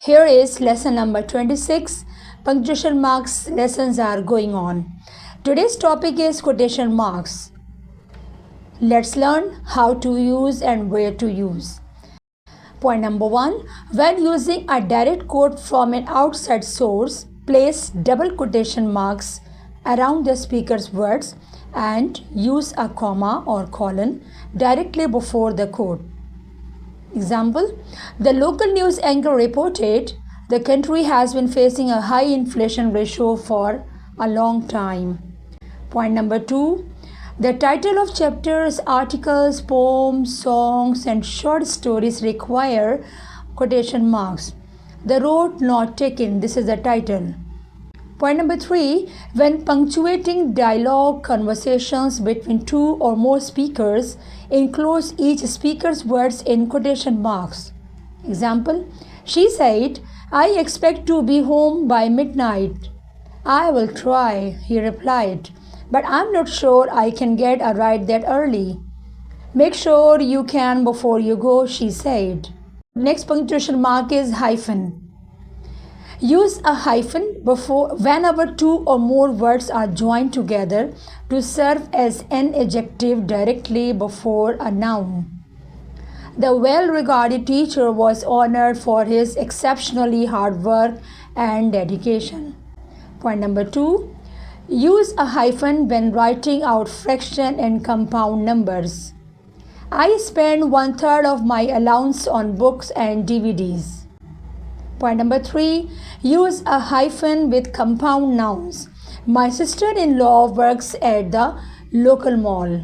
Here is lesson number 26. Punctuation marks lessons are going on. Today's topic is quotation marks. Let's learn how to use and where to use. Point number 1. When using a direct quote from an outside source, place double quotation marks around the speaker's words and use a comma or colon directly before the quote. Example, the local news anchor reported the country has been facing a high inflation ratio for a long time. Point number 2. The title of chapters, articles, poems, songs, and short stories require quotation marks. The road not taken, this is the title. Point number 3. When punctuating dialogue, conversations between two or more speakers, includes each speaker's words in quotation marks. Example, she said, I expect to be home by midnight. I will try, he replied, but I'm not sure I can get a ride that early. Make sure you can before you go, she said. Next punctuation mark is hyphen. Use a hyphen whenever two or more words are joined together to serve as an adjective directly before a noun. The well-regarded teacher was honored for his exceptionally hard work and dedication. Point number 2. Use a hyphen when writing out fraction and compound numbers. I spend 1/3 of my allowance on books and DVDs. Point number 3. Use a hyphen with compound nouns. My sister-in-law works at the local mall.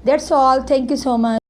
That's all. Thank you so much.